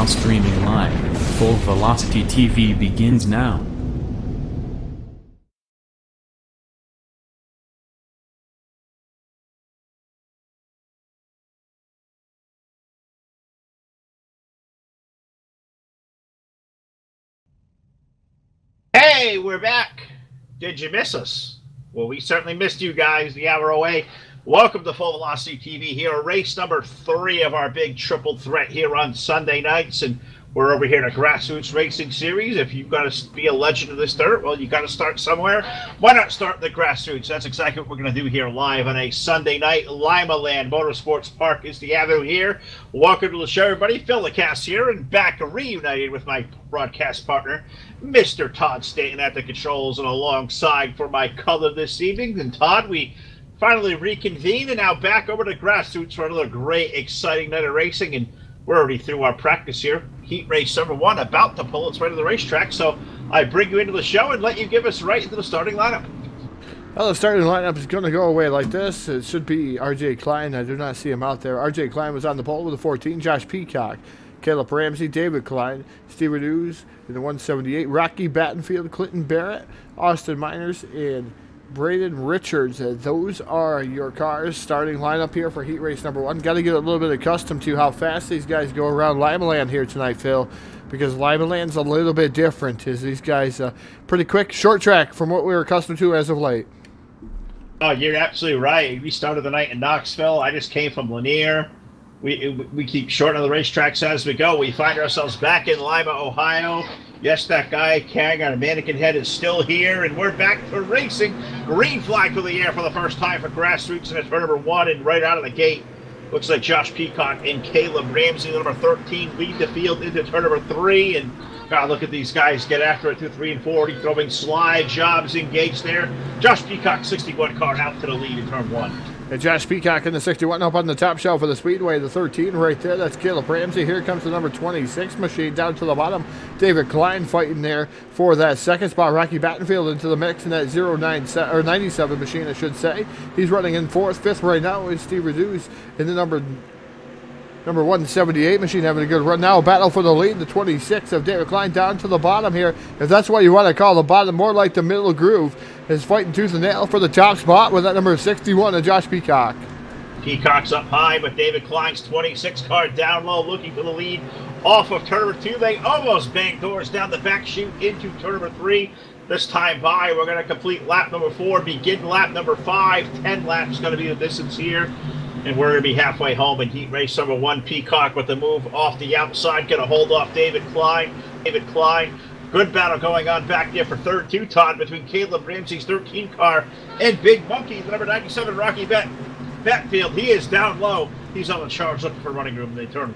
now streaming live. Full Velocity TV begins now. Hey, we're back. Did you miss us? Well, we certainly missed you guys the hour away. Welcome to Full Velocity TV here, race number 3 of our big triple threat here on Sunday nights. And we're over here in a grassroots racing series. If you've got to be a legend of this dirt, well, you got to start somewhere. Why not start the grassroots? That's exactly what we're going to do here live on a Sunday night. Limaland Motorsports Park is the avenue here. Welcome to the show, everybody. Phil LaCasse here, and back reunited with my broadcast partner, Mr. Todd Staten at the controls, and alongside for my color this evening. And Todd, we finally reconvened and now back over to grassroots for another great, exciting night of racing. And we're already through our practice here. Heat race number 1 about to pull its way to the racetrack. So I bring you into the show and let you give us right into the starting lineup. Well, the starting lineup is going to go away like this. It should be R.J. Klein. I do not see him out there. R.J. Klein was on the pole with a 14. Josh Peacock, Caleb Ramsey, David Klein, Steve Reduce in the 178. Rocky Battenfield, Clinton Barrett, Austin Miners, and Braden Richards. Those are your cars starting lineup here for heat race number 1. Got to get a little bit accustomed to how fast these guys go around Limaland here tonight, Phil, because Limaland's a little bit different. As these guys pretty quick, short track from what we were accustomed to as of late. Oh, you're absolutely right. We started the night in Knoxville. I just came from Lanier. We keep shortening the racetracks as we go. We find ourselves back in Lima, Ohio. Yes, that guy carrying on a mannequin head is still here, and we're back to racing. Green flag through the air for the first time for grassroots in turn number 1, and right out of the gate, looks like Josh Peacock and Caleb Ramsey, number 13, lead the field into turn number 3, and God, look at these guys get after it through 3 and 4, throwing slide jobs engaged there. Josh Peacock, 61 car, out to the lead in turn 1. And Josh Peacock in the 61 up on the top shelf of the Speedway, the 13 right there. That's Caleb Ramsey. Here comes the number 26 machine down to the bottom. David Klein fighting there for that second spot. Rocky Battenfield into the mix in that 97 machine, I should say. He's running in 4th. 5th right now is Steve Reduce in the number 178 machine, having a good run now. Battle for the lead, the 26 of David Klein down to the bottom here. If that's what you want to call the bottom, more like the middle groove, is fighting tooth and nail for the top spot with that number 61 of Josh Peacock. Peacock's up high, but David Klein's 26 car down low, looking for the lead off of turn number 2. They almost banged doors down the back chute into turn number 3. This time by, we're going to complete lap number 4, begin lap number 5. 10 laps is going to be the distance here. And we're going to be halfway home in heat race number 1. Peacock with the move off the outside, going to hold off David Klein. Good battle going on back there for third, too, Todd, between Caleb Ramsey's 13 car and Big Monkey, the number 97, Rocky Battenfield. He is down low. He's on the charge looking for running room in the turn.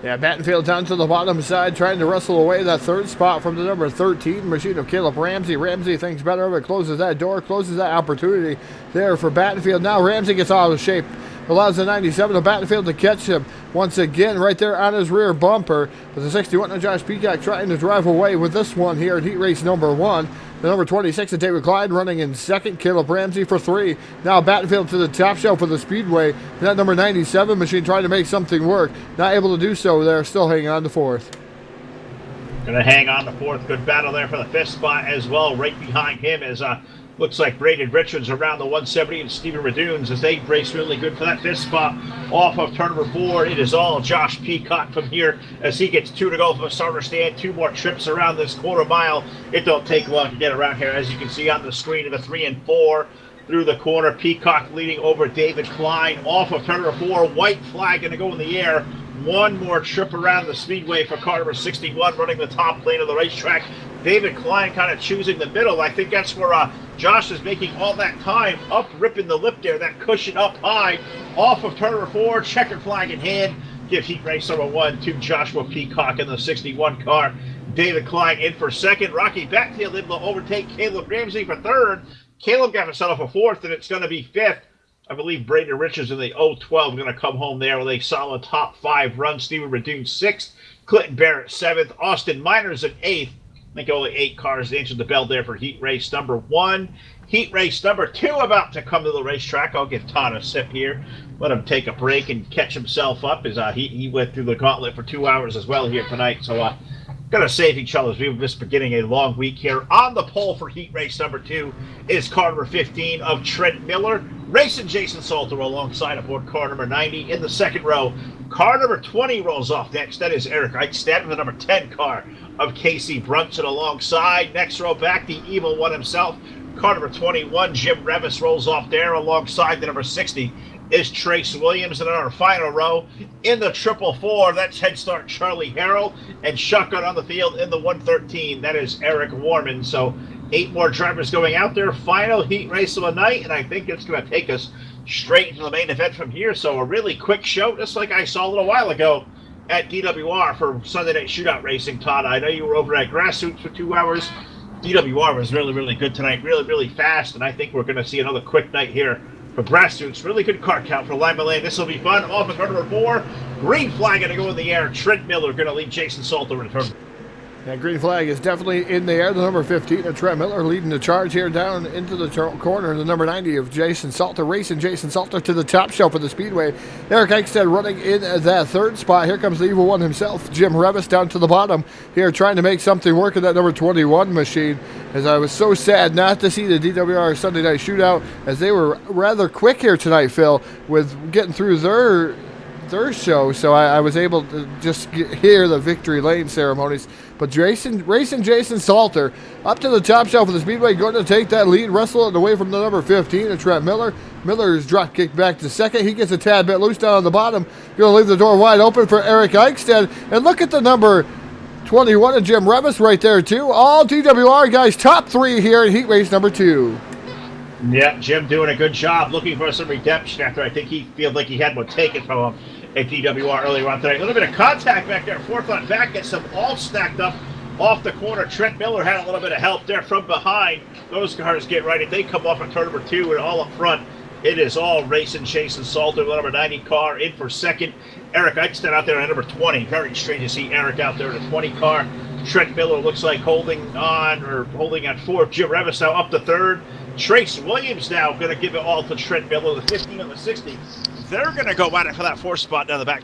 Yeah, Battenfield down to the bottom side, trying to wrestle away that third spot from the number 13 machine of Caleb Ramsey. Ramsey thinks better of it, closes that door, closes that opportunity there for Battenfield. Now Ramsey gets out of shape, allows the 97 of Battenfield to catch him once again right there on his rear bumper. But the 61 of Josh Peacock trying to drive away with this one here in heat race number 1. The number 26 of David Klein running in 2nd. Caleb Ramsey for 3. Now Battenfield to the top shelf for the Speedway. And that number 97 machine trying to make something work. Not able to do so. They're still hanging on to 4th. Going to hang on to 4th. Good battle there for the 5th spot as well. Right behind him is looks like Braden Richards around the 170 and Stephen Redunes as they race really good for that 5th spot off of turn number 4. It is all Josh Peacock from here as he gets 2 to go from the starter stand. 2 more trips around this quarter mile. It don't take long to get around here, as you can see on the screen, in the 3 and 4 through the corner. Peacock leading over David Klein off of turn number 4. White flag going to go in the air. 1 more trip around the Speedway for car number 61 running the top lane of the racetrack. David Klein kind of choosing the middle. I think that's where Josh is making all that time, up ripping the lip there, that cushion up high, off of turn number 4, checkered flag in hand. Give heat race number 1 to Joshua Peacock in the 61 car. David Klein in for 2nd. Rocky Battenfield able to overtake Caleb Ramsey for 3rd. Caleb got himself a 4th, and it's going to be 5th. I believe Braden Richards in the 012 going to come home there with a solid top 5 run. Stephen Reduce 6th. Clinton Barrett 7th. Austin Miners in 8th. I think only 8 cars answered the bell there for heat race number 1. Heat race number 2 about to come to the racetrack. I'll give Todd a sip here. Let him take a break and catch himself up as he went through the gauntlet for 2 hours as well here tonight. So gonna save each other as we've just beginning a long week here. On the pole for heat race number 2 is car number 15 of Trent Miller. Racing Jason Salter alongside aboard car number 90 in the second row. Car number 20 rolls off next. That is Eric Eichstadt with the number 10 car of Casey Brunson alongside. Next row back, the evil one himself. Car number 21, Jim Revis rolls off there alongside the number 60 is Trace Williams. And in our final row, in the 444, that's Head Start Charlie Harrell. And shotgun on the field in the 113, that is Eric Warman. So 8 more drivers going out there. Final heat race of the night, and I think it's going to take us straight into the main event from here. So a really quick show, just like I saw a little while ago at DWR for Sunday Night Shootout Racing. Todd, I know you were over at Grassroots for 2 hours. DWR was really, really good tonight, really, really fast, and I think we're going to see another quick night here for Grassroots. Really good car count for Limaland. This will be fun. Off of car number 4, green flag going to go in the air. Trent Miller going to lead Jason Salter in turn. That green flag is definitely in the air. The number 15 of Trent Miller leading the charge here down into the corner. The number 90 of Jason Salter, racing Jason Salter to the top shelf of the speedway. Eric Eichstadt running in that third spot. Here comes the evil one himself, Jim Revis, down to the bottom here trying to make something work in that number 21 machine. As I was so sad not to see the DWR Sunday Night Shootout, as they were rather quick here tonight, Phil, with getting through their show, so I was able to just hear the victory lane ceremonies. But racing Jason Salter up to the top shelf of the speedway, going to take that lead, wrestle it away from the number 15 of Trent Miller. Miller's drop kick back to second. He gets a tad bit loose down on the bottom. Going to leave the door wide open for Eric Eichstadt. And look at the number 21 of Jim Revis right there too. All DWR guys, top 3 here in heat race number 2. Yeah, Jim doing a good job looking for some redemption after I think he feels like he had one taken from him at DWR earlier on today. A little bit of contact back there, fourth on back, gets them all stacked up off the corner. Trent Miller had a little bit of help there from behind. Those cars get right, and they come off at turn number 2 and all up front. It is all racing Jason Salter, the number 90 car in for second. Eric Eichstadt out there at number 20. Very strange to see Eric out there in a 20 car. Trent Miller looks like holding at fourth. Jim Revis now up to third. Trace Williams now going to give it all to Trent Miller, the 15 and the 60. They're going to go at it for that 4th spot down the back.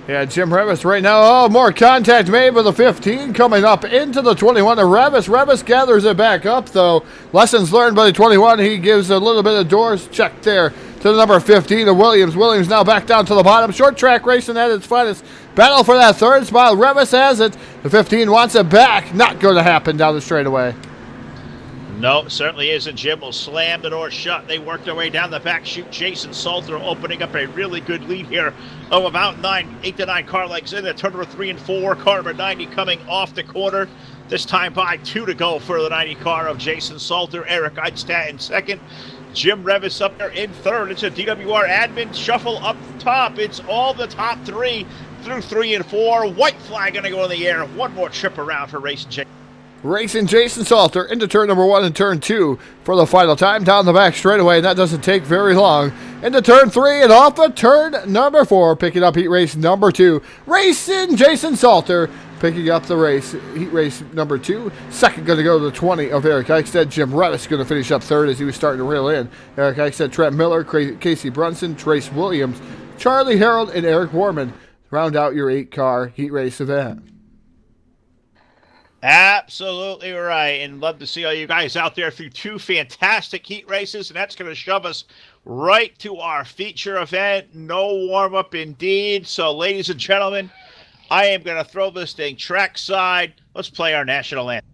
Yeah, Jim Revis right now. Oh, more contact made with the 15 coming up into the 21 of Revis. Revis gathers it back up, though. Lessons learned by the 21. He gives a little bit of doors check there to the number 15 of Williams. Williams now back down to the bottom. Short track racing at its finest. Battle for that 3rd spot. Revis has it. The 15 wants it back. Not going to happen down the straightaway. No, it certainly isn't. Jim will slam the door shut. They work their way down the back chute. Jason Salter opening up a really good lead here of about 8 to 9 car lengths in at turn number 3 and 4. Car number 90 coming off the corner. This time by 2 to go for the 90 car of Jason Salter. Eric Eichstadt in second. Jim Revis up there in third. It's a DWR admin shuffle up top. It's all the top 3 through 3 and 4. White flag going to go in the air. One more trip around for racing Jason. Racing Jason Salter into turn number 1 and turn 2 for the final time down the back straightaway, and that doesn't take very long. Into turn 3 and off of turn number 4, picking up heat race number 2. Racing Jason Salter picking up the race, heat race number 2. Second going to go to the 20 of Eric Eichstadt. Jim Revis going to finish up third as he was starting to reel in. Eric Eichstadt, Trent Miller, Casey Brunson, Trace Williams, Charlie Harold, and Eric Warman round out your 8-car heat race event. Absolutely right, and love to see all you guys out there through 2 fantastic heat races, and that's going to shove us right to our feature event. No warm-up indeed. So, ladies and gentlemen, I am going to throw this thing trackside. Let's play our national anthem.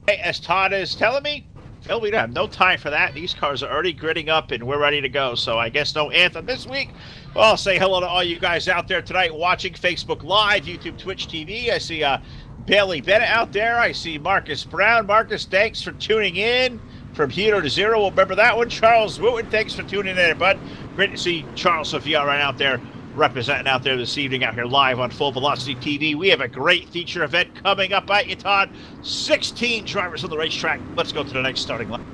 Hey, as Todd is telling me, Phil, we don't have no time for that. These cars are already gridding up, and we're ready to go. So I guess no anthem this week. Well, I'll say hello to all you guys out there tonight watching Facebook Live, YouTube, Twitch TV. I see Bailey Bennett out there. I see Marcus Brown. Marcus, thanks for tuning in from Hero to Zero. We'll remember that one. Charles Wooten, thanks for tuning in, bud. Great to see Charles Sophia right out there representing out there this evening out here live on Full Velocity TV. We have a great feature event coming up at you, Todd. 16 drivers on the racetrack. Let's go to the next starting line.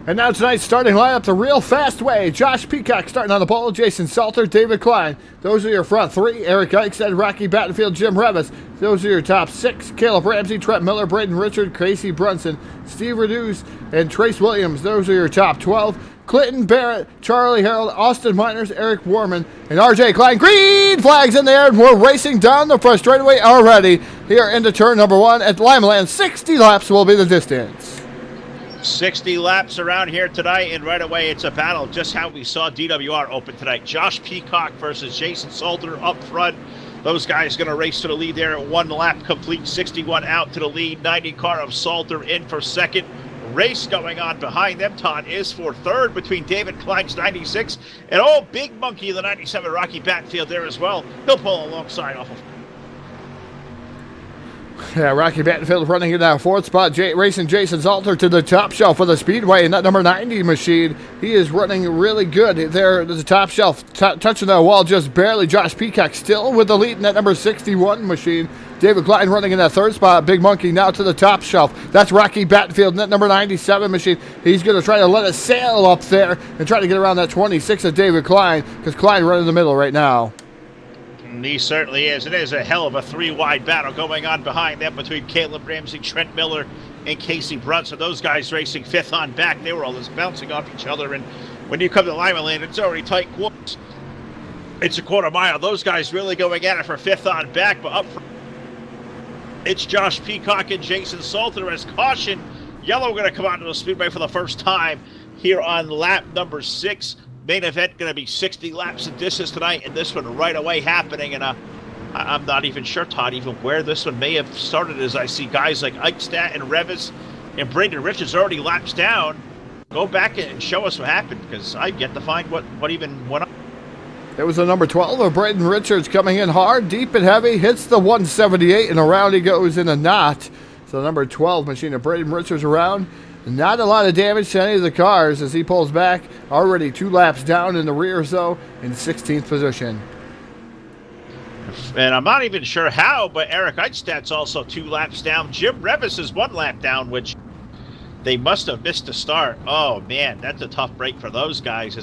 And now tonight's starting lineup the real fast way. Josh Peacock starting on the pole, Jason Salter, David Klein. Those are your front three. Eric Eichstadt, Rocky Battenfield, Jim Revis. Those are your top six. Caleb Ramsey, Trent Miller, Braden Richard, Casey Brunson, Steve Reduce, and Trace Williams. Those are your top 12. Clinton Barrett, Charlie Harold, Austin Miners, Eric Warman, and RJ Klein. Green flags in the air, and we're racing down the front straightaway already here into turn number 1 at Limaland. 60 laps will be the distance. 60 laps around here tonight, and right away it's a battle, just how we saw DWR open tonight. Josh Peacock versus Jason Salter up front. Those guys going to race to the lead there at 1 lap complete, 61 out to the lead, 90 car of Salter in for second. Race going on behind them, Todd, is for third between David Klein's 96 and Big Monkey, the 97, Rocky Battenfield there as well. He'll pull alongside off of. Yeah, Rocky Battenfield running in that fourth spot. Racing Jason Salter to the top shelf for the Speedway in that number 90 machine. He is running really good there at the top shelf, touching that wall just barely. Josh Peacock still with the lead in that number 61 machine. David Klein running in that third spot. Big Monkey now to the top shelf. That's Rocky Battenfield in that number 97 machine. He's going to try to let it sail up there and try to get around that 26 of David Klein, because Klein running in the middle right now. He certainly is. It is a hell of a three-wide battle going on behind them between Caleb Ramsey, Trent Miller, and Casey Brunson. Those guys racing fifth on back. They were all just bouncing off each other. And when you come to Limaland, it's already tight quarters. It's a quarter mile. Those guys really going at it for fifth on back. But up front, it's Josh Peacock and Jason Salter as caution. Yellow going to come onto the speedway for the first time here on lap number 6. Main event going to be 60 laps of distance tonight, and this one right away happening. And I'm not even sure, Todd, even where this one may have started, as I see guys like Eichstadt and Revis and Braden Richards already laps down. Go back and show us what happened, because I've yet to find what even went on. It was the number 12 of Braden Richards coming in hard, deep and heavy, hits the 178, and around he goes in a knot. So number 12 machine of Braden Richards around. Not a lot of damage to any of the cars as he pulls back. Already 2 laps down in the rear, though, in 16th position. And I'm not even sure how, but Eric Eichstadt's also 2 laps down. Jim Revis is 1 lap down, which they must have missed the start. Oh, man, that's a tough break for those guys.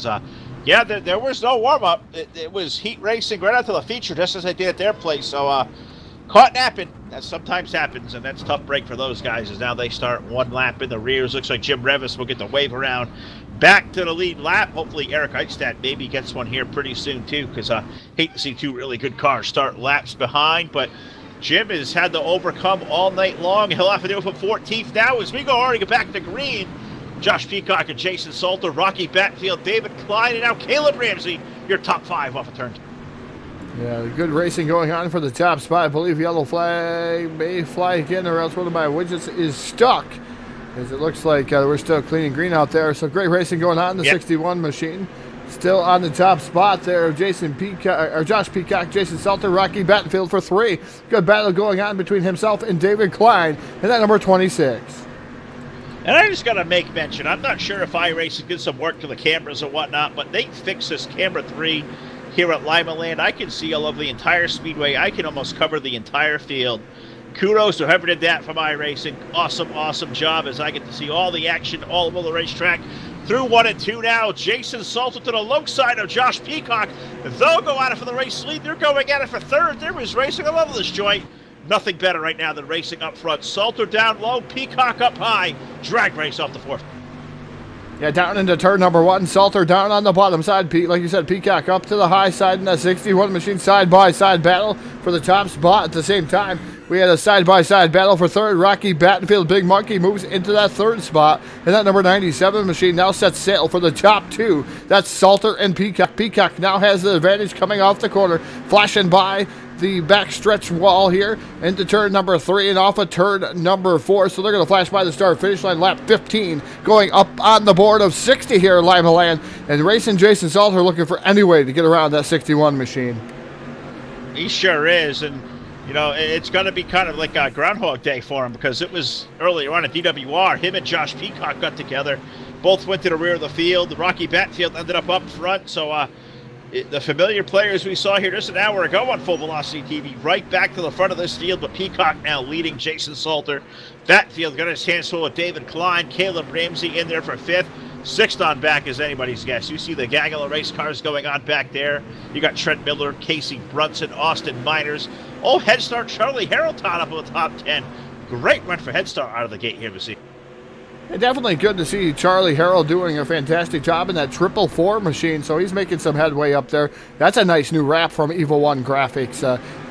Yeah, there was no warm-up. It was heat racing right out to the feature, just as they did at their place. So, caught napping. That sometimes happens, and that's a tough break for those guys as now they start 1 lap in the rears. Looks like Jim Revis will get the wave around back to the lead lap. Hopefully Eric Eichstadt maybe gets one here pretty soon too, because I hate to see 2 really good cars start laps behind. But Jim has had to overcome all night long. He'll have to do it from 14th now as we go already back to green. Josh Peacock and Jason Salter, Rocky Battenfield, David Klein, and now Caleb Ramsey, your top 5 off a turn. Yeah, good racing going on for the top spot. I believe yellow flag may fly again, or else one of my widgets is stuck, as it looks like we're still cleaning green out there. So great racing going on in the 61 machine. Still on the top spot there, Josh Peacock, Jason Salter, Rocky Battenfield for 3. Good battle going on between himself and David Klein, and that number 26. And I just got to make mention, I'm not sure if iRacing did some work to the cameras or whatnot, but they fixed this camera 3 here at Limaland. I can see all of the entire speedway. I can almost cover the entire field. Kudos to whoever did that from iRacing. Awesome, awesome job as I get to see all the action all over the racetrack. Through 1 and 2 now. Jason Salter to the low side of Josh Peacock. They'll go at it for the race lead. They're going at it for third. There was racing all over this joint. Nothing better right now than racing up front. Salter down low, Peacock up high. Drag race off the 4th. Yeah, down into turn number 1. Salter down on the bottom side. Like you said, Peacock up to the high side in that 61 machine. Side-by-side battle for the top spot. At the same time, we had a side-by-side battle for third. Rocky Battenfield, Big Monkey moves into that third spot. And that number 97 machine now sets sail for the top 2. That's Salter and Peacock. Peacock now has the advantage coming off the corner, flashing by the backstretch wall here into turn number 3 and off of turn number 4. So they're going to flash by the start finish line, lap 15, going up on the board of 60 here at Limaland. And racing Jason Salter looking for any way to get around that 61 machine. He sure is. And, you know, it's going to be kind of like a Groundhog Day for him, because it was earlier on at DWR. Him and Josh Peacock got together. Both went to the rear of the field. Rocky Battenfield ended up front. So, the familiar players we saw here just an hour ago on Full Velocity TV, right back to the front of this field, but Peacock now leading Jason Salter. Battenfield got his hands full with David Klein, Caleb Ramsey in there for 5th. Sixth on back is anybody's guess. You see the gaggle of race cars going on back there. You got Trent Miller, Casey Brunson, Austin Miners. Oh, Head Start Charlie Harold Todd up in the top 10. Great run for Head Start out of the gate here this evening. And definitely good to see Charlie Harrell doing a fantastic job in that 444 machine, so he's making some headway up there. That's a nice new wrap from Evil One Graphics.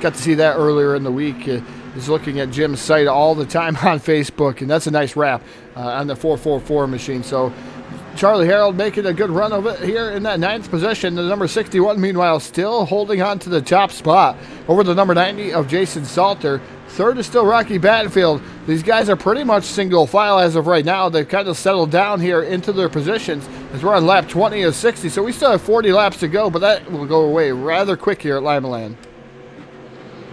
Got to see that earlier in the week. He's looking at Jim's site all the time on Facebook, and that's a nice wrap on the 444 machine. So Charlie Harold making a good run of it here in that 9th position. The number 61, meanwhile, still holding on to the top spot over the number 90 of Jason Salter. Third is still Rocky Battenfield. These guys are pretty much single file as of right now. They've kind of settled down here into their positions as we're on lap 20 of 60. So we still have 40 laps to go, but that will go away rather quick here at Limaland.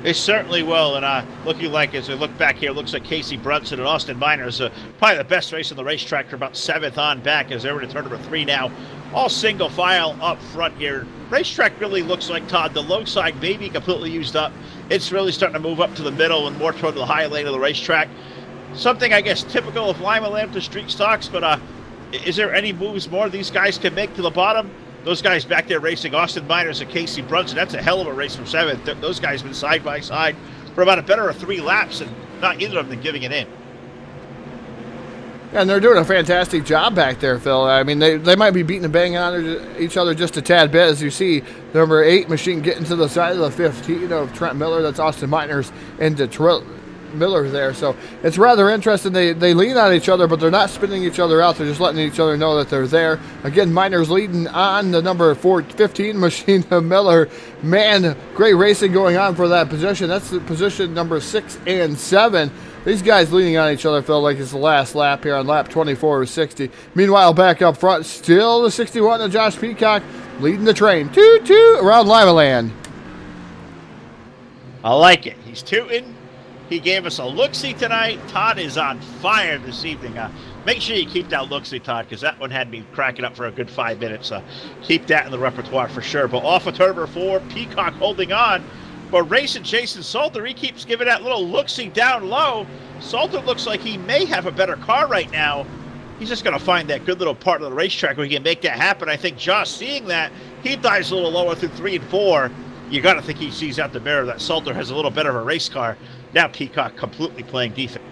They certainly will, and looking like, as we look back here, it looks like Casey Brunson and Austin Miners, probably the best race on the racetrack for about 7th on back as they're in turn number 3 now. All single file up front here. Racetrack really looks like, Todd, the low side may be completely used up. It's really starting to move up to the middle and more toward the high lane of the racetrack. Something, I guess, typical of Limaland to street stocks, but is there any moves more these guys can make to the bottom? Those guys back there racing, Austin Miners and Casey Brunson, that's a hell of a race from 7th. Those guys have been side by side for about a better of 3 laps, and not either of them giving it in. And they're doing a fantastic job back there, Phil. I mean, they might be beating and banging on each other just a tad bit. As you see, the number 8 machine getting to the side of the 15 of Trent Miller. That's Austin Miners and Detroit Miller there. So it's rather interesting. They lean on each other, but they're not spinning each other out. They're just letting each other know that they're there. Again, Miners leading on the number 15 machine of Miller. Man, great racing going on for that position. That's the position number 6 and 7. These guys leaning on each other felt like it's the last lap here on lap 24 of 60. Meanwhile, back up front, still the 61 of Josh Peacock leading the train. Toot-toot around Limaland. I like it. He's tooting. He gave us a look-see tonight. Todd is on fire this evening. Make sure you keep that look-see, Todd, because that one had me cracking up for a good 5 minutes. Keep that in the repertoire for sure. But off of turn number 4, Peacock holding on. But racing Jason Salter, he keeps giving that little look-see down low. Salter looks like he may have a better car right now. He's just going to find that good little part of the racetrack where he can make that happen. I think Josh, seeing that, he dives a little lower through 3 and 4. You got to think he sees out the mirror that Salter has a little better of a race car. Now Peacock completely playing defense.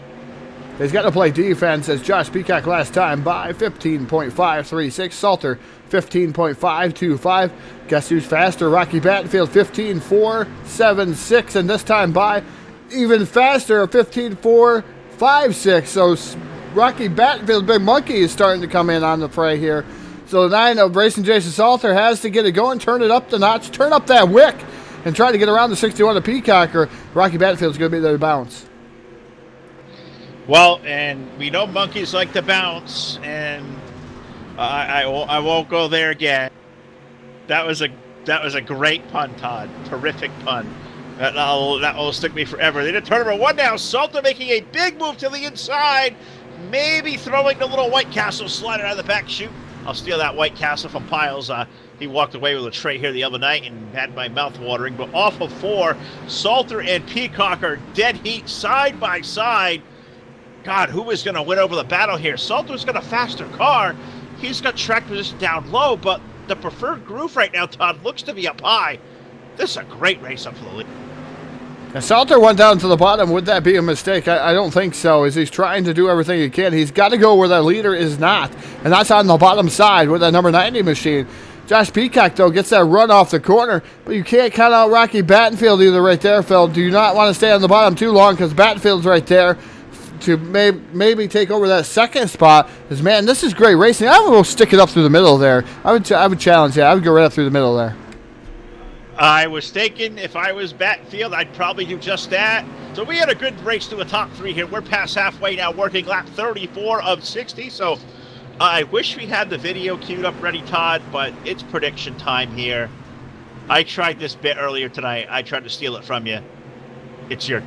He's got to play defense as Josh Peacock last time by 15.536. Salter 15.525. Guess who's faster? Rocky Battenfield 15.476, and this time by even faster, 15.456. So Rocky Battenfield, Big Monkey, is starting to come in on the fray here. So the 9 of racing Jason Salter has to get it going, turn it up the notch, turn up that wick, and try to get around the 61 of Peacock, or Rocky Battenfield's going to be there to bounce. Well, and we know monkeys like to bounce, and I won't go there again. That was a great pun, Todd. Terrific pun. That will stick me forever. They did turn number 1 now. Salter making a big move to the inside, maybe throwing the little White Castle slider out of the back chute. I'll steal that White Castle from Piles. He walked away with a tray here the other night and had my mouth watering. But off of 4, Salter and Peacock are dead heat side by side. God, who is going to win over the battle here? Salter's got a faster car. He's got track position down low, but the preferred groove right now, Todd, looks to be up high. This is a great race up for the lead. Now, Salter went down to the bottom. Would that be a mistake? I don't think so, as he's trying to do everything he can. He's got to go where that leader is not, and that's on the bottom side with that number 90 machine. Josh Peacock, though, gets that run off the corner, but you can't count out Rocky Battenfield either right there, Phil. Do you not want to stay on the bottom too long because Battenfield's right there to maybe take over that second spot. Because, man, this is great racing. I would go stick it up through the middle there. I would challenge that. I would go right up through the middle there. I was thinking if I was Battenfield, I'd probably do just that. So we had a good race to the top 3 here. We're past halfway now, working lap 34 of 60. So I wish we had the video queued up ready, Todd, but it's prediction time here. I tried this bit earlier tonight. I tried to steal it from you. It's your...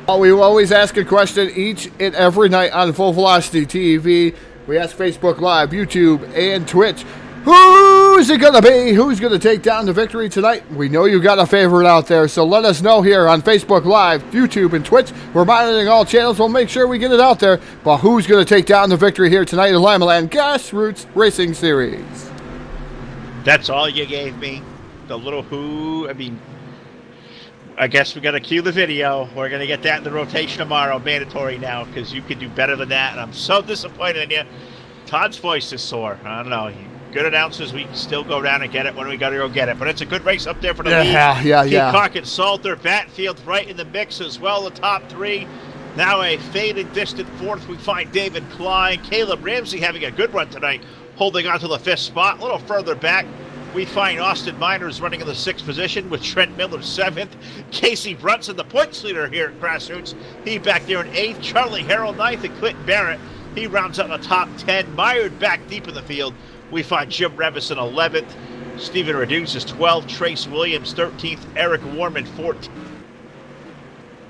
Well, we always ask a question each and every night on Full Velocity TV. We ask Facebook Live, YouTube, and Twitch. Who Who's it going to be? Who's going to take down the victory tonight? We know you got a favorite out there, so let us know here on Facebook Live, YouTube, and Twitch. We're monitoring all channels. We'll make sure we get it out there. But who's going to take down the victory here tonight in the Limaland Grassroots Racing Series? That's all you gave me? The little who? I mean, I guess we got to cue the video. We're going to get that in the rotation tomorrow, mandatory now, because you could do better than that, and I'm so disappointed in you. Todd's voice is sore. I don't know. Good announcers, we can still go down and get it when we got to go get it. But it's a good race up there for the lead. Yeah. Peacock and Salter, Battenfield right in the mix as well, the top three. Now a faded distant fourth, we find David Klein. Caleb Ramsey having a good run tonight, holding on to the fifth spot. A little further back, we find Austin Miners running in the sixth position with Trent Miller seventh. Casey Brunson, the points leader here at Grassroots. He back there in eighth. Charlie Harrell ninth, and Clinton Barrett, he rounds out the top 10. Mired back deep in the field. We find Jim Revison 11th. Stephen Reduce is 12th. Trace Williams 13th. Eric Warman 14th.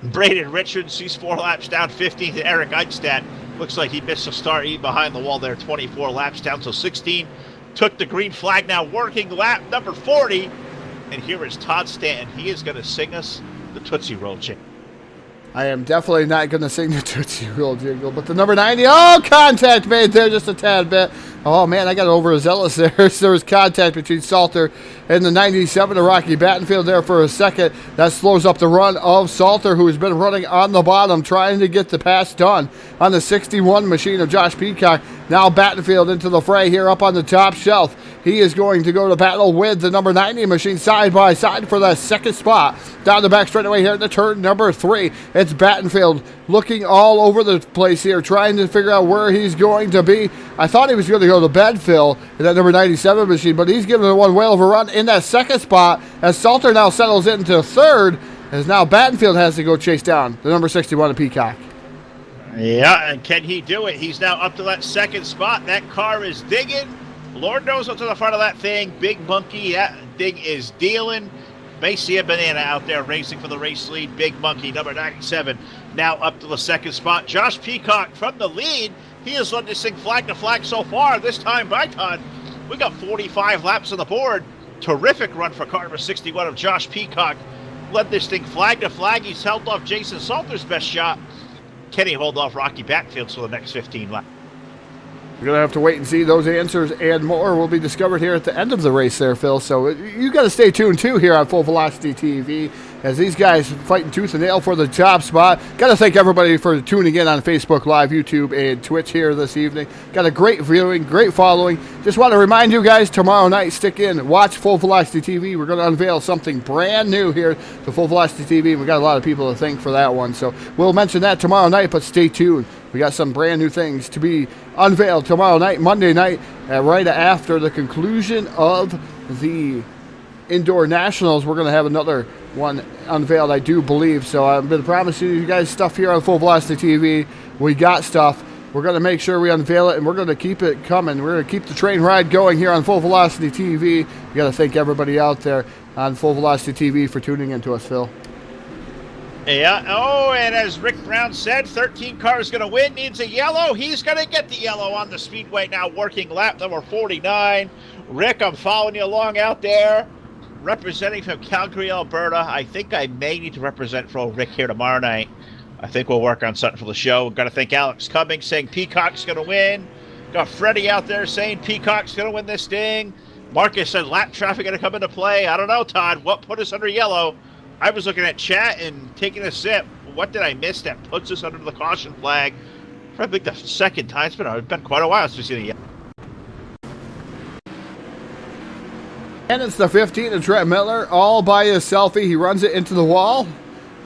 Braden Richards, he's 4 laps down 15th. And Eric Eichstadt looks like he missed a start. He behind the wall there, 24 laps down. So 16 took the green flag, now working lap number 40. And here is Todd Stanton. He is going to sing us the Tootsie Roll Jingle. I am definitely not going to sing the Tootsie Roll jingle, but the number 90, contact made there just a tad bit. Oh, man, I got overzealous there. So there was contact between Salter and the 97 of Rocky Battenfield there for a second. That slows up the run of Salter, who has been running on the bottom, trying to get the pass done on the 61 machine of Josh Peacock. Now Battenfield into the fray here up on the top shelf. He is going to go to battle with the number 90 machine side by side for that second spot. Down the back straightaway here at the turn number 3. It's Battenfield looking all over the place here, trying to figure out where he's going to be. I thought he was going to go to Bedfield in that number 97 machine, but he's giving it one whale of a run in that second spot as Salter now settles into third, as now Battenfield has to go chase down the number 61 of Peacock. Yeah, and can he do it? He's now up to that second spot. That car is digging. Lord knows what's on the front of that thing. Big Monkey, that thing is dealing. May see a banana out there racing for the race lead. Big Monkey, number 97, now up to the second spot. Josh Peacock from the lead. He has led this thing flag to flag so far. This time by Todd, we got 45 laps on the board. Terrific run for car number 61 of Josh Peacock. Led this thing flag to flag. He's held off Jason Salter's best shot. Can he hold off Rocky Battenfield for the next 15 laps? We're going to have to wait and see. Those answers and more will be discovered here at the end of the race there, Phil. So you got to stay tuned, too, here on Full Velocity TV as these guys fighting tooth and nail for the top spot. Got to thank everybody for tuning in on Facebook Live, YouTube, and Twitch here this evening. Got a great viewing, great following. Just want to remind you guys, tomorrow night, stick in, watch Full Velocity TV. We're going to unveil something brand new here to Full Velocity TV. We got a lot of people to thank for that one. So we'll mention that tomorrow night, but stay tuned. We got some brand new things to be unveiled tomorrow night, Monday night, right after the conclusion of the Indoor Nationals. We're going to have another one unveiled, I do believe. So I've been promising you guys stuff here on Full Velocity TV. We got stuff. We're going to make sure we unveil it, and we're going to keep it coming. We're going to keep the train ride going here on Full Velocity TV. We got to thank everybody out there on Full Velocity TV for tuning in to us, Phil. Yeah. Oh, and as Rick Brown said, 13 cars going to win, needs a yellow. He's going to get the yellow on the speedway now, working lap number 49. Rick, I'm following you along out there, representing from Calgary, Alberta. I think I may need to represent for Rick here tomorrow night. I think we'll work on something for the show. We've got to thank Alex Cummings saying Peacock's going to win. Got Freddie out there saying Peacock's going to win this thing. Marcus said lap traffic going to come into play. I don't know, Todd. What put us under yellow? I was looking at chat and taking a sip. What did I miss that puts us under the caution flag? I think the second time. It's been quite a while since we've seen it. And it's the 15 of Trent Miller, all by his selfie. He runs it into the wall.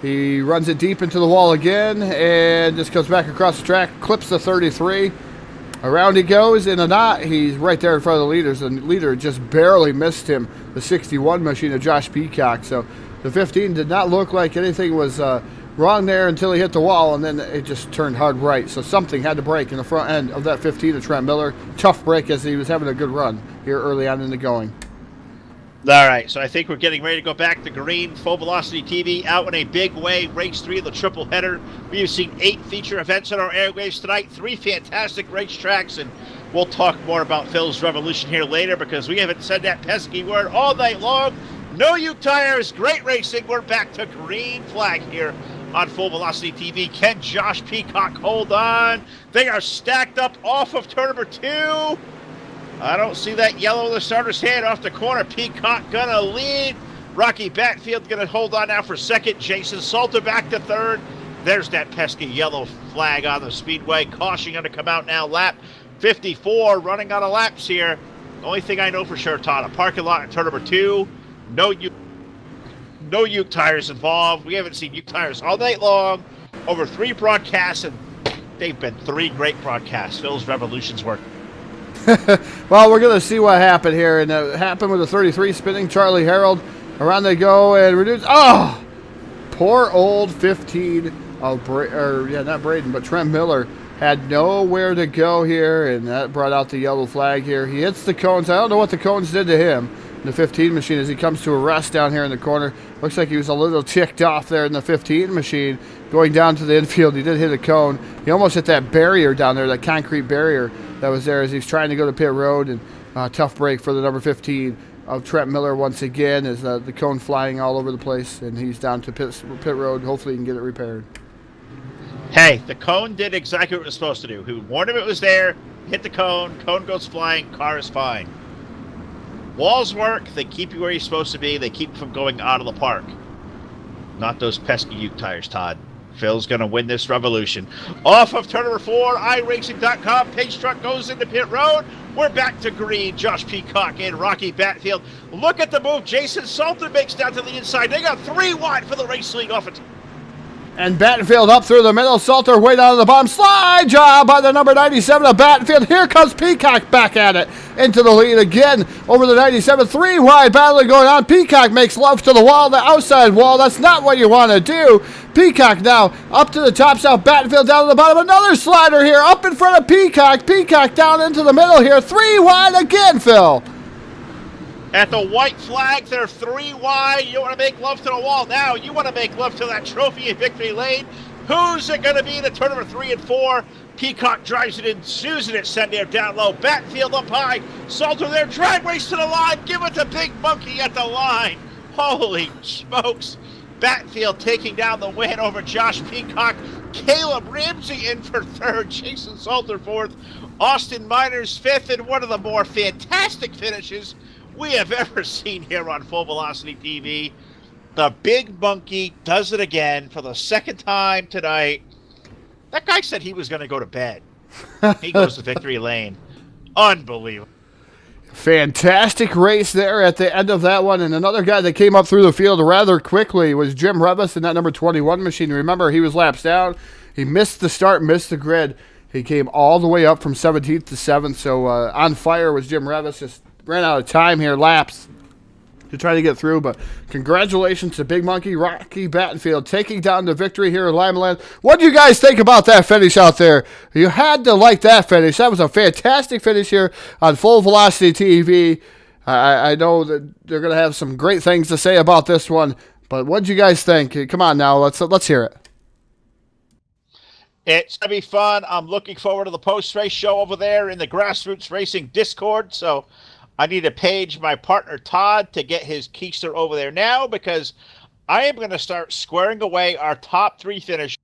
He runs it deep into the wall again, and just comes back across the track, clips the 33. Around he goes in a knot. He's right there in front of the leaders, and the leader just barely missed him, the 61 machine of Josh Peacock. So the 15 did not look like anything was wrong there until he hit the wall, and then it just turned hard right. So something had to break in the front end of that 15 of Trent Miller. Tough break as he was having a good run here early on in the going. All right, so I think we're getting ready to go back to green. Full Velocity TV out in a big way. Race 3 of the triple header. We have seen 8 feature events on our airwaves tonight. 3 fantastic racetracks, and We'll talk more about Phil's Revolution here later because we haven't said that pesky word all night long. No Uke tires, great racing. We're back to green flag here on Full Velocity TV. Can Josh Peacock hold on? They are stacked up off of turn number 2. I don't see that yellow in the starter's hand off the corner. Peacock gonna lead. Rocky Batfield gonna hold on now for second. Jason Salter back to third. There's that pesky yellow flag on the speedway. Caution gonna come out now. Lap 54, running out of laps here. The only thing I know for sure, Todd, a parking lot in turn number 2. No Uke tires involved. We haven't seen Uke tires all night long. Over 3 broadcasts, and they've been 3 great broadcasts. Phil's Revolution's work. Well, we're going to see what happened here. And it happened with the 33 spinning Charlie Harold. Around they go and reduce. Oh! Poor old 15 of not Braden, but Trent Miller had nowhere to go here, and that brought out the yellow flag here. He hits the cones. I don't know what the cones did to him, the 15 machine, as he comes to a rest down here in the corner. Looks like he was a little ticked off there in the 15 machine. Going down to the infield, he did hit a cone. He almost hit that barrier down there, that concrete barrier that was there as he's trying to go to pit road, and tough break for the number 15 of Trent Miller once again as the cone flying all over the place, and he's down to pit road. Hopefully he can get it repaired. Hey, the cone did exactly what it was supposed to do. Who warned him it was there, hit the cone goes flying, car is fine. Walls work, they keep you where you're supposed to be, they keep you from going out of the park. Not those pesky Uke tires, Todd. Phil's going to win this revolution. Off of turn number 4, iRacing.com. Pace truck goes into pit road. We're back to green. Josh Peacock and Rocky Batfield. Look at the move Jason Salter makes down to the inside. They got 3 wide for the race lead off it. And Battenfield up through the middle. Salter way down to the bottom. Slide job by the number 97 of Battenfield. Here comes Peacock back at it. Into the lead again over the 97. 3 wide battling going on. Peacock makes love to the wall, the outside wall. That's not what you want to do. Peacock now up to the top south. Battenfield down to the bottom. Another slider here up in front of Peacock. Peacock down into the middle here. 3 wide again, Phil. At the white flag, they're 3 wide. You want to make love to the wall now. You want to make love to that trophy in victory lane. Who's it going to be? The turn number 3 and 4. Peacock drives it in. Susan it send there down low. Batfield up high. Salter there. Drag race to the line. Give it to Big Monkey at the line. Holy smokes. Batfield taking down the win over Josh Peacock. Caleb Ramsey in for 3rd. Jason Salter 4th. Austin Miners 5th. And one of the more fantastic finishes we have ever seen here on Full Velocity TV. The Big Monkey does it again for the 2nd time tonight. That guy said he was going to go to bed. He goes to victory lane. Unbelievable. Fantastic race there at the end of that one. And another guy that came up through the field rather quickly was Jim Revis in that number 21 machine. Remember, he was laps down. He missed the start, missed the grid. He came all the way up from 17th to 7th. So on fire was Jim Revis. Just ran out of time here, laps, to try to get through. But congratulations to Big Monkey, Rocky Battenfield, taking down the victory here in Limaland. What do you guys think about that finish out there? You had to like that finish. That was a fantastic finish here on Full Velocity TV. I know that they're going to have some great things to say about this one, but what do you guys think? Come on now, let's hear it. It's going to be fun. I'm looking forward to the post-race show over there in the Grassroots Racing Discord, so I need to page my partner Todd to get his keister over there now, because I am going to start squaring away our top 3 finishes.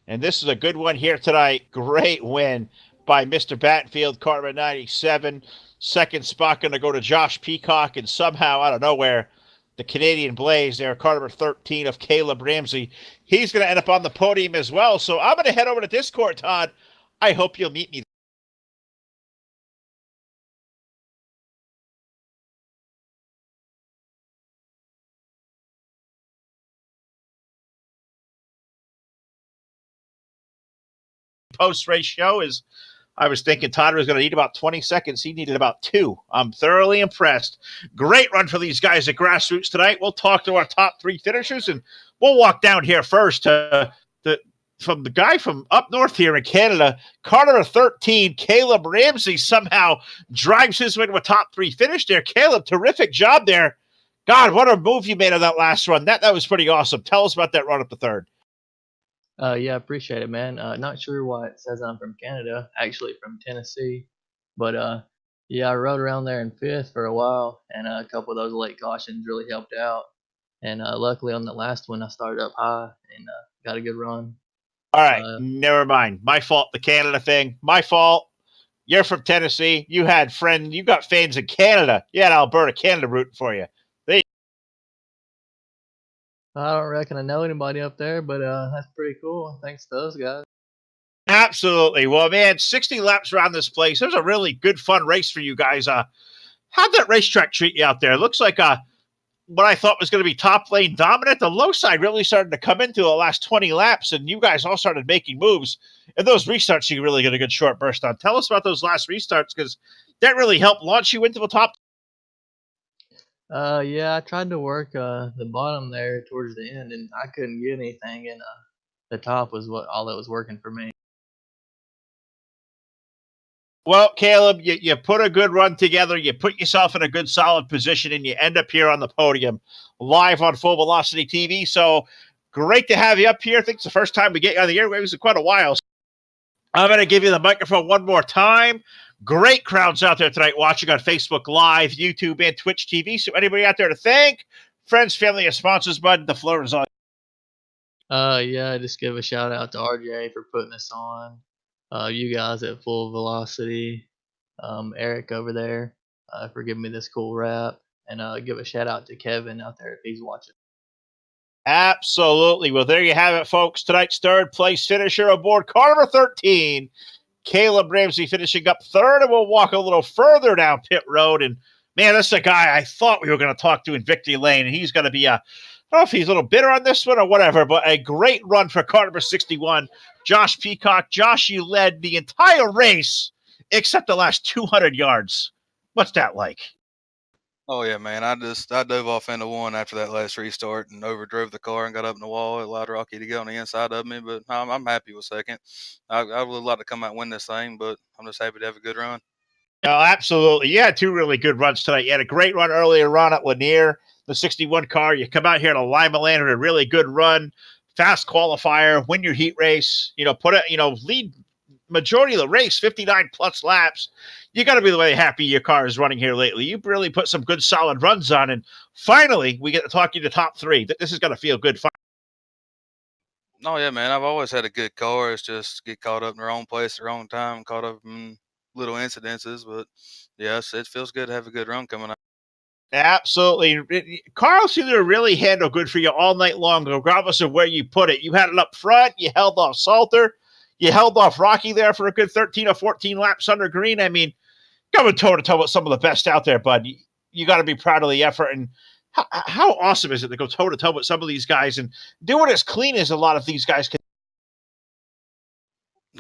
And this is a good one here tonight. Great win by Mr. Battenfield, car number 97. 2nd spot going to go to Josh Peacock, and somehow out of nowhere, the Canadian Blaze there, car number 13 of Caleb Ramsey. He's going to end up on the podium as well. So I'm going to head over to Discord, Todd. I hope you'll meet me. Post-race show is, I was thinking Todd was going to need about 20 seconds. He needed about 2. I'm thoroughly impressed. Great run for these guys at Grassroots tonight. We'll talk to our top 3 finishers, and we'll walk down here first from the guy from up north here in Canada, car number 13, Caleb Ramsey, somehow drives his way to a top 3 finish there. Caleb, terrific job there. God, what a move you made on that last run. That was pretty awesome. Tell us about that run up to 3rd. Yeah, appreciate it, man. Not sure why it says I'm from Canada. Actually from Tennessee. But yeah, I rode around there in fifth for a while, and a couple of those late cautions really helped out. And luckily on the last one, I started up high and got a good run. All right, Uh, never mind. My fault. The Canada thing. My fault. You're from Tennessee. You had friends. You got fans in Canada. You had Alberta, Canada rooting for you. They I don't reckon I know anybody up there, but that's pretty cool. Thanks to those guys. absolutely. Well, man, 60 laps around this place. It was a really good, fun race for you guys. How'd that racetrack treat you out there? It looks like what I thought was going to be top lane dominant. The low side really started to come into the last 20 laps, and you guys all started making moves. And those restarts, you really get a good short burst on. Tell us about those last restarts, because that really helped launch you into the top. Yeah, I tried to work the bottom there towards the end, and I couldn't get anything. And the top was what all that was working for me. Well, Caleb, you put a good run together. You put yourself in a good, solid position, and you end up here on the podium live on Full Velocity TV. So great to have you up here. I think it's the first time we get you on the airwaves in quite a while. I'm going to give you the microphone one more time. Great crowds out there tonight watching on Facebook Live, YouTube, and Twitch TV. So anybody out there to thank? Friends, family, and sponsors, bud, the floor is on. Yeah, just give a shout out to RJ for putting us on. You guys at Full Velocity, Eric over there for giving me this cool rap, and give a shout out to Kevin out there if he's watching. Absolutely. Well, there you have it, folks. Tonight's third place finisher aboard car number 13. Caleb Ramsey finishing up third, and we'll walk a little further down pit road. And man, this is a guy I thought we were going to talk to in Victory Lane, and he's going to be I don't know if he's a little bitter on this one or whatever, but a great run for car number 61, Josh Peacock. Josh, you led the entire race except the last 200 yards. What's that like? Oh yeah, man. I dove off into one after that last restart and overdrove the car and got up in the wall. It allowed Rocky to get on the inside of me, but I'm happy with second. I would like to come out and win this thing, but I'm just happy to have a good run. Oh, absolutely. You had two really good runs tonight. You had a great run earlier on at Lanier, the 61 car. You come out here to Limaland with a really good run, fast qualifier, win your heat race, lead majority of the race, 59 plus laps. You got to be really happy your car is running here lately. You've really put some good, solid runs on. And finally, we get to talk you to top three. This is going to feel good. Oh yeah, man. I've always had a good car. It's just get caught up in the wrong place at the wrong time, caught up in little incidences. But yes, it feels good to have a good run coming up. Absolutely. Carl seemed to really handle good for you all night long, regardless of where you put it. You had it up front. You held off Salter. You held off Rocky there for a good 13 or 14 laps under green. I mean, going toe-to-toe with some of the best out there, bud. You got to be proud of the effort. And how awesome is it to go toe-to-toe with some of these guys and do it as clean as a lot of these guys can?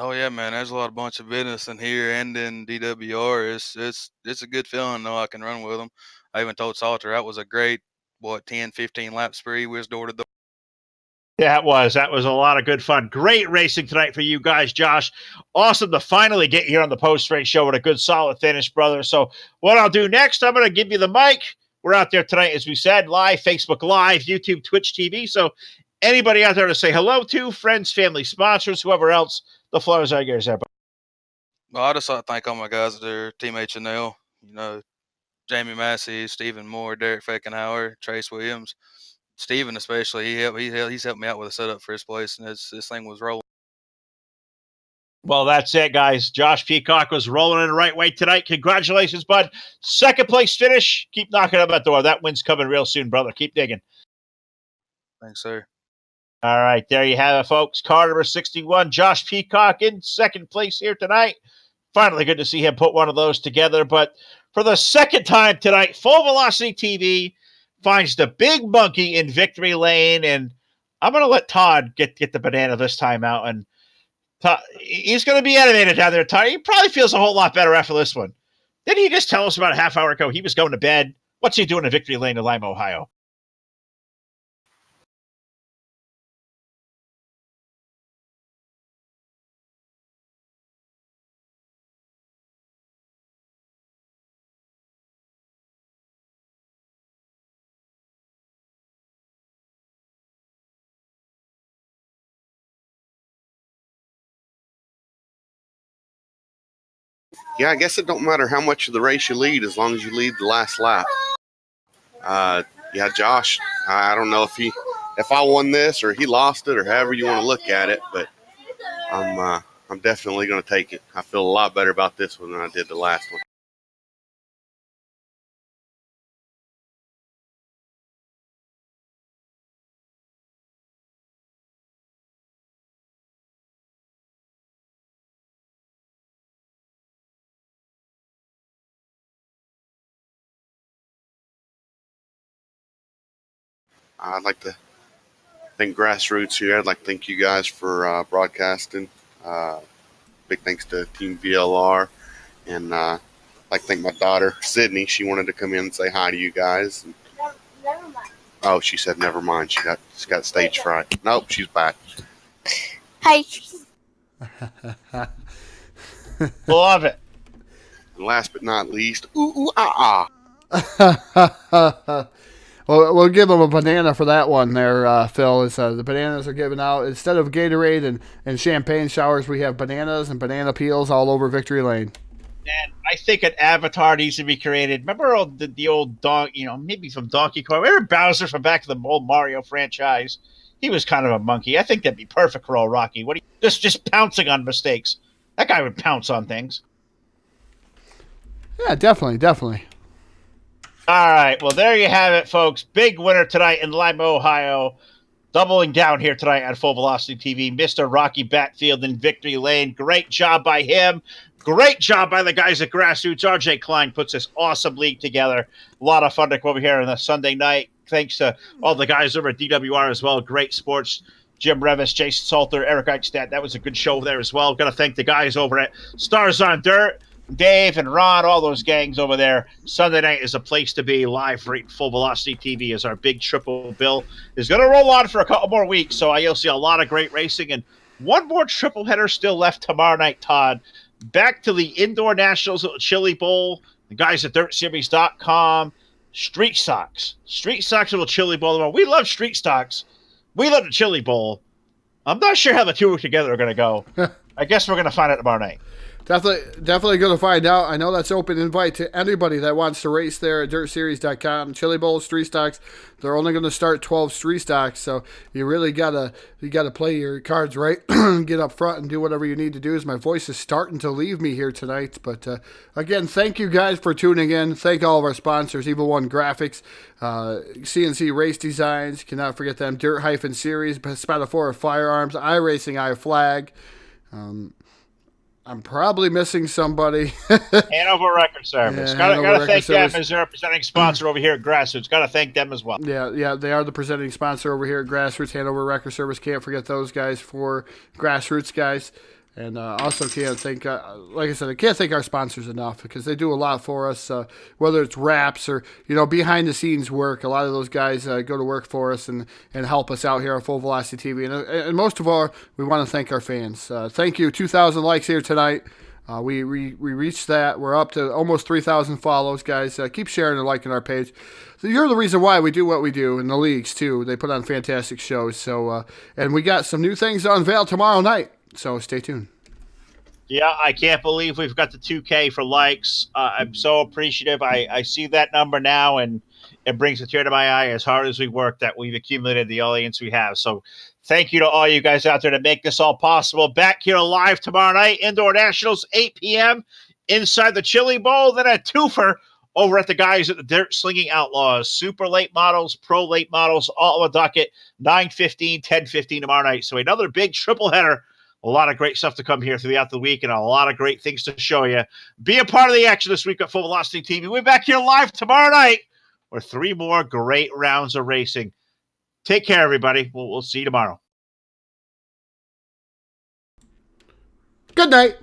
Oh yeah, man. There's a lot of bunch of business in here and in DWR. It's a good feeling though I can run with them. I even told Salter that was a great 10, 15 lap spree. We was door to door. Yeah, that was a lot of good fun. Great racing tonight for you guys, Josh. Awesome to finally get here on the post-race show with a good, solid finish, brother. So what I'll do next, I'm going to give you the mic. We're out there tonight, as we said, live, Facebook Live, YouTube, Twitch TV. So anybody out there to say hello to, friends, family, sponsors, whoever else, the floor is yours there. Well, I just like to thank all my guys at their Team H&L. Jamie Massey, Stephen Moore, Derek Feckenhauer, Trace Williams. Steven especially, he's helped me out with a setup for his place, and this thing was rolling. Well, that's it, guys. Josh Peacock was rolling in the right way tonight. Congratulations, bud. Second place finish. Keep knocking on that door. That win's coming real soon, brother. Keep digging. Thanks, sir. All right, there you have it, folks. Car number 61, Josh Peacock in second place here tonight. Finally, good to see him put one of those together. But for the second time tonight, Full Velocity TV finds the big monkey in victory lane, and I'm going to let Todd get the banana this time out. And Todd, he's going to be animated down there, Todd. He probably feels a whole lot better after this one. Didn't he just tell us about a half hour ago he was going to bed? What's he doing in victory lane in Lima, Ohio? Yeah, I guess it don't matter how much of the race you lead as long as you lead the last lap. Yeah, Josh, I don't know if I won this or he lost it or however you want to look at it, but I'm definitely going to take it. I feel a lot better about this one than I did the last one. I'd like to thank Grassroots here. I'd like to thank you guys for broadcasting. Big thanks to Team VLR. And I'd like to thank my daughter, Sydney. She wanted to come in and say hi to you guys. Never mind. Oh, she said never mind. She's got stage fright. Nope, she's back. Hi. Love it. And last but not least, ooh, ah, ah. Well, we'll give them a banana for that one there, Phil. The bananas are given out. Instead of Gatorade and champagne showers, we have bananas and banana peels all over Victory Lane. And I think an avatar needs to be created. Remember the old dog, maybe from Donkey Kong. Remember Bowser from back in the old Mario franchise? He was kind of a monkey. I think that'd be perfect for old Rocky. What do you just pouncing on mistakes? That guy would pounce on things. Yeah, definitely. All right. Well, there you have it, folks. Big winner tonight in Lima, Ohio. Doubling down here tonight on Full Velocity TV. Mr. Rocky Batfield in Victory Lane. Great job by him. Great job by the guys at Grassroots. RJ Klein puts this awesome league together. A lot of fun to come over here on a Sunday night. Thanks to all the guys over at DWR as well. Great sports. Jim Revis, Jason Salter, Eric Eichstadt. That was a good show there as well. Got to thank the guys over at Stars on Dirt. Dave and Ron, all those gangs over there. Sunday night is a place to be. Live for Full Velocity TV as our big triple bill is going to roll on for a couple more weeks. So you'll see a lot of great racing. And one more triple header still left tomorrow night, Todd. Back to the Indoor Nationals at the Chili Bowl. The guys at DirtSeries.com. Street Stocks. Street Stocks at the Chili Bowl. We love Street Stocks. We love the Chili Bowl. I'm not sure how the two together are going to go. I guess we're going to find out tomorrow night. Definitely going to find out. I know that's open invite to anybody that wants to race there at DirtSeries.com. Chili Bowl, Street Stocks, they're only going to start 12 Street Stocks, so you really gotta play your cards right, get up front and do whatever you need to do. As my voice is starting to leave me here tonight, but again, thank you guys for tuning in. Thank all of our sponsors, Evil One Graphics, CNC Race Designs. Cannot forget them. Dirt-Series, Spatafora Firearms, iRacing, iFlag. I'm probably missing somebody. Hanover Record Service. Got to thank them as their presenting sponsor over here at Grassroots. Got to thank them as well. Yeah, they are the presenting sponsor over here at Grassroots. Hanover Record Service. Can't forget those guys for Grassroots guys. And also can't thank, like I said, I can't thank our sponsors enough because they do a lot for us, whether it's wraps or, behind-the-scenes work. A lot of those guys go to work for us and help us out here on Full Velocity TV. And most of all, we want to thank our fans. Thank you. 2,000 likes here tonight. We reached that. We're up to almost 3,000 follows, guys. Keep sharing and liking our page. So you're the reason why we do what we do in the leagues, too. They put on fantastic shows. So, and we got some new things to unveil tomorrow night. So stay tuned. Yeah, I can't believe we've got the 2K for likes. I'm so appreciative. I see that number now, and it brings a tear to my eye as hard as we work that we've accumulated the audience we have. So thank you to all you guys out there to make this all possible. Back here live tomorrow night, Indoor Nationals, 8 p.m. inside the Chili Bowl. Then a twofer over at the guys at the Dirt Slinging Outlaws. Super late models, pro late models, all on the docket, 9:15, 10:15 tomorrow night. So another big triple header. A lot of great stuff to come here throughout the week and a lot of great things to show you. Be a part of the action this week at Full Velocity TV. We're back here live tomorrow night with 3 more great rounds of racing. Take care, everybody. We'll see you tomorrow. Good night.